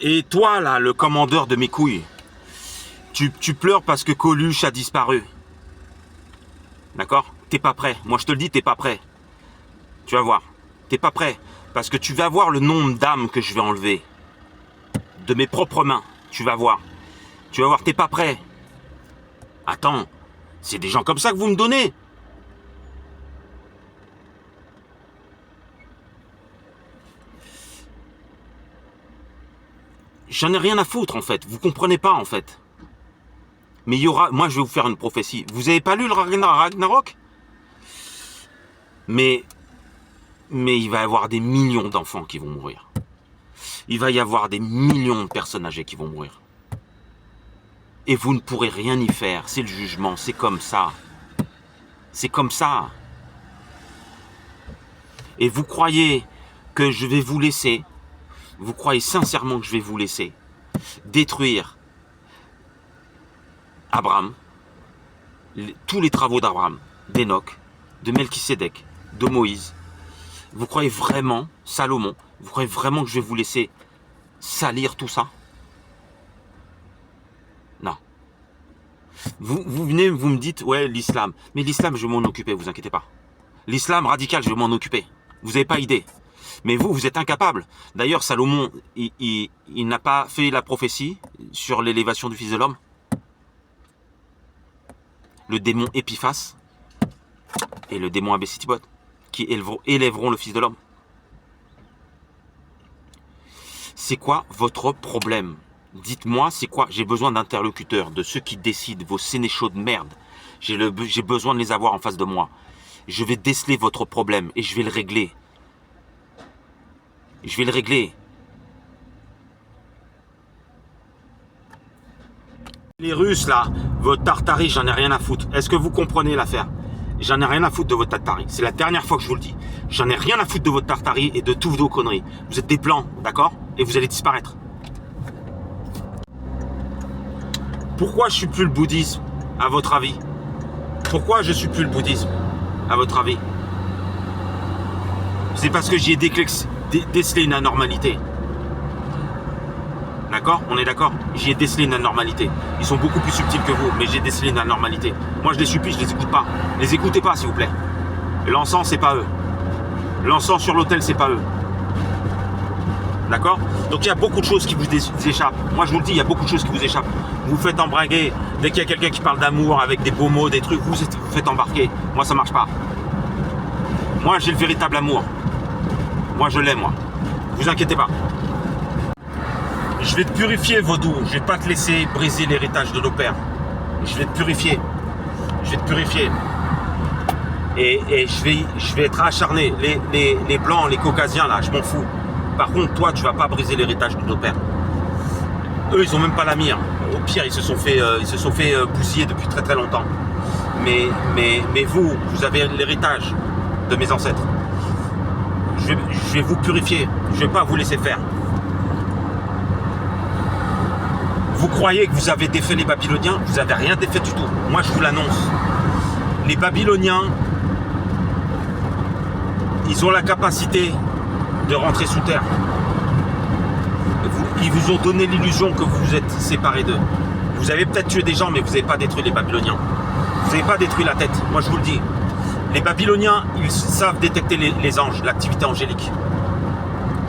Et toi, là, le commandeur de mes couilles, tu pleures parce que Coluche a disparu. D'accord? T'es pas prêt. Moi, je te le dis, t'es pas prêt. Tu vas voir. T'es pas prêt. Parce que tu vas voir le nombre d'âmes que je vais enlever. De mes propres mains. Tu vas voir. Tu vas voir, t'es pas prêt. Attends. C'est des gens comme ça que vous me donnez. J'en ai rien à foutre, en fait. Vous comprenez pas, en fait. Mais il y aura... Moi, je vais vous faire une prophétie. Vous avez pas lu le Ragnarok? Mais il va y avoir des millions d'enfants qui vont mourir. Il va y avoir des millions de personnes âgées qui vont mourir. Et vous ne pourrez rien y faire. C'est le jugement. C'est comme ça. C'est comme ça. Et vous croyez que je vais vous laisser... Vous croyez sincèrement que je vais vous laisser détruire Abraham, tous les travaux d'Abraham, d'Enoch, de Melchisédek, de Moïse? Vous croyez vraiment, Salomon, vous croyez vraiment que je vais vous laisser salir tout ça? Non. Vous venez, vous me dites, ouais, l'islam. Mais l'islam, je vais m'en occuper, vous inquiétez pas. L'islam radical, je vais m'en occuper. Vous n'avez pas idée. Mais vous êtes incapable. D'ailleurs, Salomon, il n'a pas fait la prophétie sur l'élévation du Fils de l'homme. Le démon Épiphas et le démon Abécitibot qui élèveront le Fils de l'homme. C'est quoi votre problème? Dites-moi, c'est quoi? J'ai besoin d'interlocuteurs, de ceux qui décident, vos sénéchaux de merde. J'ai besoin de les avoir en face de moi. Je vais déceler votre problème et je vais le régler. Je vais le régler. Les Russes, là, votre Tartarie, j'en ai rien à foutre. Est-ce que vous comprenez l'affaire? J'en ai rien à foutre de votre Tartarie. C'est la dernière fois que je vous le dis. J'en ai rien à foutre de votre Tartarie et de toutes vos conneries. Vous êtes des blancs, d'accord? Et vous allez disparaître. Pourquoi je suis plus le bouddhisme, à votre avis? Pourquoi je suis plus le bouddhisme, à votre avis? C'est parce que j'y ai décelé une anormalité. D'accord? On est d'accord? J'y ai décelé une anormalité. Ils sont beaucoup plus subtils que vous, mais j'ai décelé une anormalité. Moi, je les supplie, je les écoute pas. Les écoutez pas, s'il vous plaît. L'encens, c'est pas eux. L'encens sur l'autel, c'est pas eux. D'accord? Donc, il y a beaucoup de choses qui vous échappent. Moi, je vous le dis, il y a beaucoup de choses qui vous échappent. Vous vous faites embringuer. Dès qu'il y a quelqu'un qui parle d'amour avec des beaux mots, des trucs, vous faites embarquer. Moi, ça marche pas. Moi, j'ai le véritable amour. Moi, je l'aime, moi. Vous inquiétez pas. Je vais te purifier, vaudou. Je vais pas te laisser briser l'héritage de nos pères. Je vais te purifier. Je vais te purifier. Et je vais être acharné. Les blancs, les caucasiens, là, je m'en fous. Par contre, toi, tu vas pas briser l'héritage de nos pères. Eux, ils ont même pas la mire. Au pire, ils se sont fait bousiller depuis très très longtemps. Mais vous avez l'héritage de mes ancêtres. Je vais vous purifier. Je vais pas vous laisser faire. Vous croyez que vous avez défait les Babyloniens? Vous n'avez rien défait du tout. Moi, je vous l'annonce. Les Babyloniens, ils ont la capacité de rentrer sous terre. Ils vous ont donné l'illusion que vous vous êtes séparés d'eux. Vous avez peut-être tué des gens, mais vous n'avez pas détruit les Babyloniens. Vous n'avez pas détruit la tête. Moi, je vous le dis. Les Babyloniens, ils savent détecter les anges, l'activité angélique.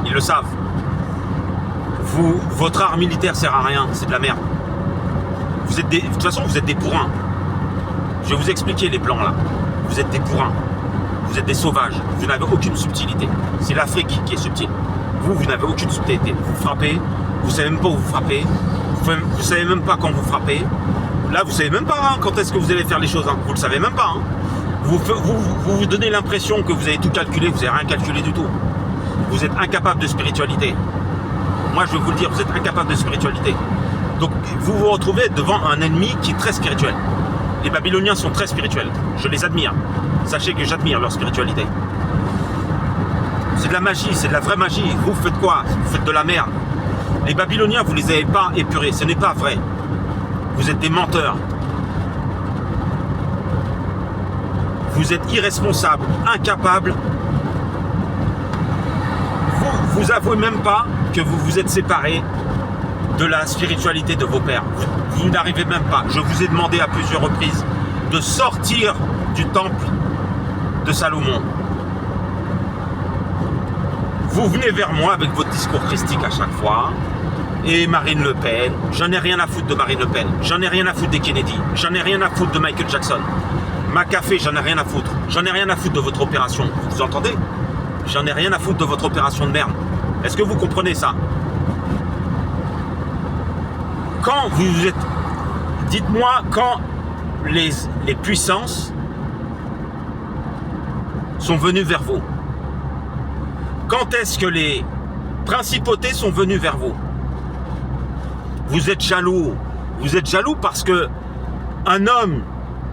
Ils le savent. Votre art militaire sert à rien, c'est de la merde. De toute façon, vous êtes des bourrins. Je vais vous expliquer les blancs là. Vous êtes des bourrins. Vous êtes des sauvages. Vous n'avez aucune subtilité. C'est l'Afrique qui est subtile. Vous n'avez aucune subtilité. Vous frappez, vous savez même pas où vous frappez. Vous savez même pas quand vous frappez. Là, vous savez même pas hein, quand est-ce que vous allez faire les choses. Hein. Vous le savez même pas. Hein. Vous donnez l'impression que vous avez tout calculé. Vous n'avez rien calculé du tout. Vous êtes incapable de spiritualité. Moi, je vais vous le dire, vous êtes incapable de spiritualité. Donc, vous vous retrouvez devant un ennemi qui est très spirituel. Les Babyloniens sont très spirituels. Je les admire. Sachez que j'admire leur spiritualité. C'est de la magie, c'est de la vraie magie. Vous faites quoi? Vous faites de la merde. Les Babyloniens, vous ne les avez pas épurés. Ce n'est pas vrai. Vous êtes des menteurs. Vous êtes irresponsables, incapables. Vous avouez même pas que vous vous êtes séparés de la spiritualité de vos pères. Vous n'arrivez même pas. Je vous ai demandé à plusieurs reprises de sortir du temple de Salomon. Vous venez vers moi avec votre discours christique à chaque fois. Et Marine Le Pen, j'en ai rien à foutre de Marine Le Pen. J'en ai rien à foutre des Kennedy. J'en ai rien à foutre de Michael Jackson. McAfee, j'en ai rien à foutre. J'en ai rien à foutre de votre opération. Vous entendez? J'en ai rien à foutre de votre opération de merde. Est-ce que vous comprenez ça? Quand vous êtes... Dites-moi quand les puissances sont venues vers vous. Quand est-ce que les principautés sont venues vers vous? Vous êtes jaloux. Vous êtes jaloux parce que un homme,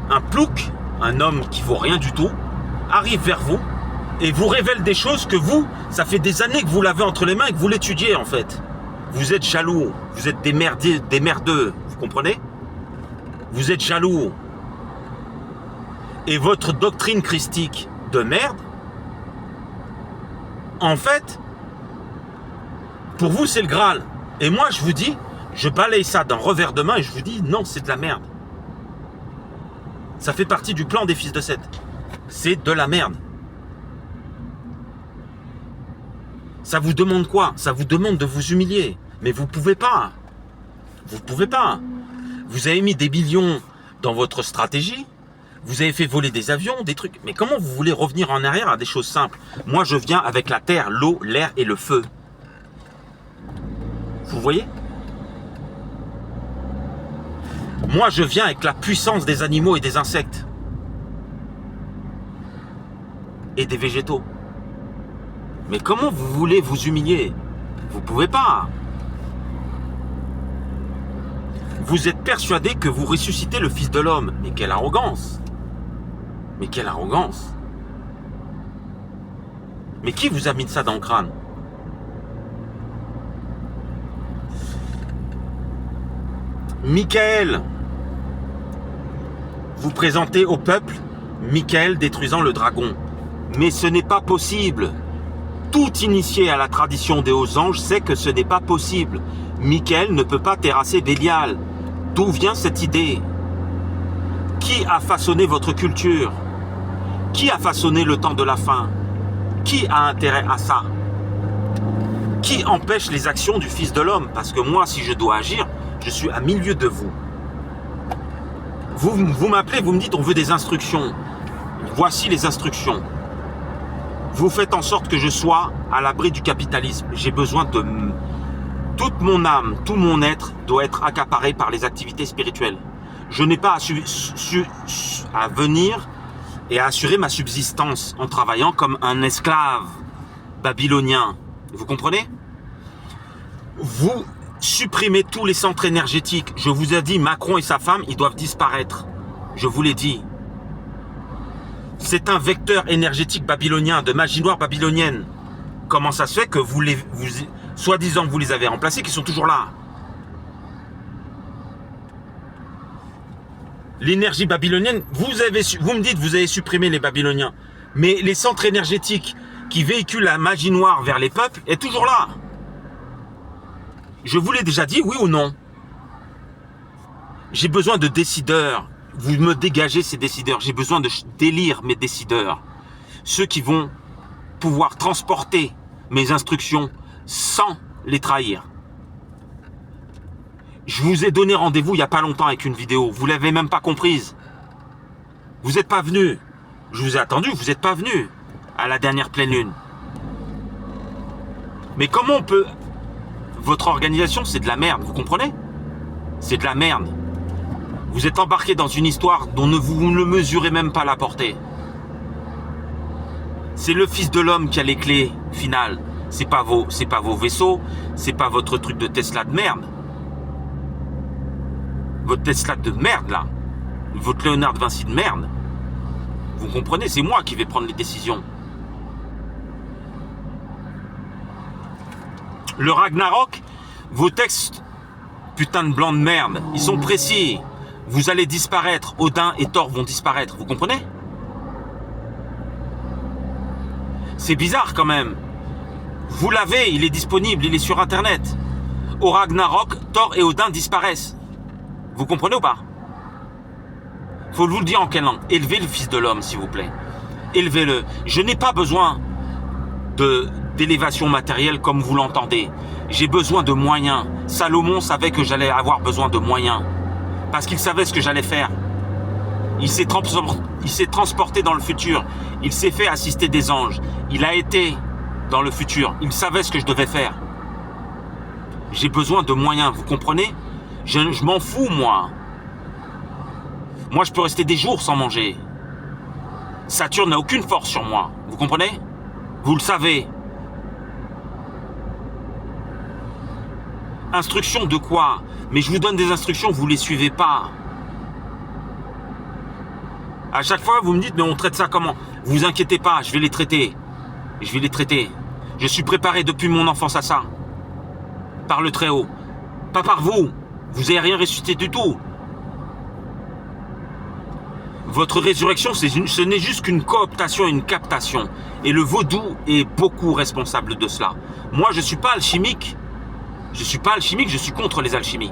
un plouc, un homme qui vaut rien du tout, arrive vers vous et vous révèle des choses que vous, ça fait des années que vous l'avez entre les mains et que vous l'étudiez en fait. Vous êtes jaloux. Vous êtes des merdeux. Vous comprenez? Vous êtes jaloux. Et votre doctrine christique de merde, en fait, pour vous, c'est le Graal. Et moi, je vous dis, je balaye ça d'un revers de main et je vous dis, non, c'est de la merde. Ça fait partie du plan des fils de Seth. C'est de la merde. Ça vous demande quoi? Ça vous demande de vous humilier. Mais vous pouvez pas. Vous pouvez pas. Vous avez mis des millions dans votre stratégie. Vous avez fait voler des avions, des trucs. Mais comment vous voulez revenir en arrière à des choses simples? Moi, je viens avec la terre, l'eau, l'air et le feu. Vous voyez? Moi, je viens avec la puissance des animaux et des insectes. Et des végétaux. Mais comment vous voulez vous humilier? Vous pouvez pas. Vous êtes persuadé que vous ressuscitez le Fils de l'homme. Mais quelle arrogance! Mais quelle arrogance! Mais qui vous a mis ça dans le crâne? Michael, vous présentez au peuple Michael détruisant le dragon. Mais ce n'est pas possible. Tout initié à la tradition des hauts anges sait que ce n'est pas possible. Michael ne peut pas terrasser Bélial. D'où vient cette idée? Qui a façonné votre culture? Qui a façonné le temps de la fin? Qui a intérêt à ça? Qui empêche les actions du Fils de l'homme? Parce que moi, si je dois agir, je suis à milieu de vous. Vous m'appelez, vous me dites on veut des instructions. Voici les instructions. Vous faites en sorte que je sois à l'abri du capitalisme. J'ai besoin de... Toute mon âme, tout mon être doit être accaparé par les activités spirituelles. Je n'ai pas à venir et à assurer ma subsistance en travaillant comme un esclave babylonien. Vous comprenez? Vous supprimez tous les centres énergétiques. Je vous ai dit, Macron et sa femme, ils doivent disparaître. Je vous l'ai dit. C'est un vecteur énergétique babylonien, de magie noire babylonienne. Comment ça se fait que soi-disant vous les avez remplacés, qui sont toujours là? L'énergie babylonienne, vous me dites vous avez supprimé les Babyloniens, mais les centres énergétiques qui véhiculent la magie noire vers les peuples est toujours là. Je vous l'ai déjà dit, oui ou non? J'ai besoin de décideurs. Vous me dégagez ces décideurs. J'ai besoin d'élire mes décideurs. Ceux qui vont pouvoir transporter mes instructions sans les trahir. Je vous ai donné rendez-vous il n'y a pas longtemps avec une vidéo. Vous ne l'avez même pas comprise. Vous n'êtes pas venu. Je vous ai attendu, vous n'êtes pas venu à la dernière pleine lune. Mais comment on peut... Votre organisation, c'est de la merde, vous comprenez? C'est de la merde. Vous êtes embarqué dans une histoire dont vous ne mesurez même pas la portée. C'est le Fils de l'homme qui a les clés finales. C'est pas vos vaisseaux, c'est pas votre truc de Tesla de merde. Votre Tesla de merde là, votre Léonard de Vinci de merde. Vous comprenez, c'est moi qui vais prendre les décisions. Le Ragnarok, vos textes, putain de blancs de merde, ils sont précis. Vous allez disparaître, Odin et Thor vont disparaître, vous comprenez? C'est bizarre quand même. Vous l'avez, il est disponible, il est sur internet. Au Ragnarok, Thor et Odin disparaissent. Vous comprenez ou pas? Faut vous le dire en quelle langue. Élevez le Fils de l'homme, s'il vous plaît. Élevez-le. Je n'ai pas besoin d'élévation matérielle comme vous l'entendez. J'ai besoin de moyens. Salomon savait que j'allais avoir besoin de moyens. Parce qu'il savait ce que j'allais faire. Il s'est transporté dans le futur. Il s'est fait assister des anges. Il a été dans le futur. Il savait ce que je devais faire. J'ai besoin de moyens, vous comprenez? Je m'en fous, moi. Moi, je peux rester des jours sans manger. Saturne n'a aucune force sur moi. Vous comprenez? Vous le savez. Instructions de quoi? Mais je vous donne des instructions, vous ne les suivez pas. À chaque fois, vous me dites, mais on traite ça comment? Vous inquiétez pas, je vais les traiter. Je vais les traiter. Je suis préparé depuis mon enfance à ça. Par le Très-Haut. Pas par vous. Vous n'avez rien ressuscité du tout. Votre résurrection, ce n'est juste qu'une cooptation, une captation. Et le vaudou est beaucoup responsable de cela. Moi, je ne suis pas alchimique. Je ne suis pas alchimique, je suis contre les alchimies.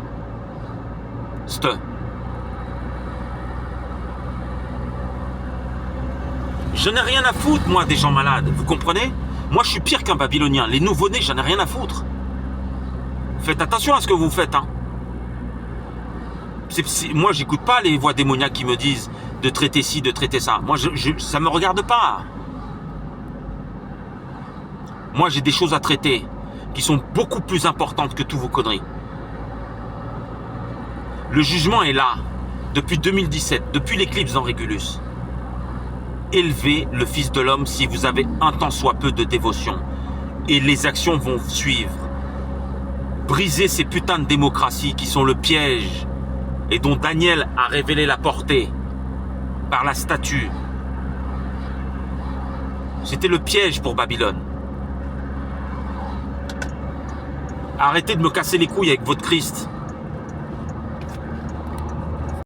Je n'ai rien à foutre, moi, des gens malades. Vous comprenez? Moi, je suis pire qu'un Babylonien. Les nouveau-nés, j'en ai rien à foutre. Faites attention à ce que vous faites. Hein. Moi, j'écoute pas les voix démoniaques qui me disent de traiter ci, de traiter ça. Moi, ça me regarde pas. Moi, j'ai des choses à traiter qui sont beaucoup plus importantes que toutes vos conneries. Le jugement est là, depuis 2017, depuis l'éclipse dans Régulus. Élevez le Fils de l'homme si vous avez un tant soit peu de dévotion. Et les actions vont suivre. Brisez ces putains de démocraties qui sont le piège et dont Daniel a révélé la portée par la statue. C'était le piège pour Babylone. Arrêtez de me casser les couilles avec votre Christ.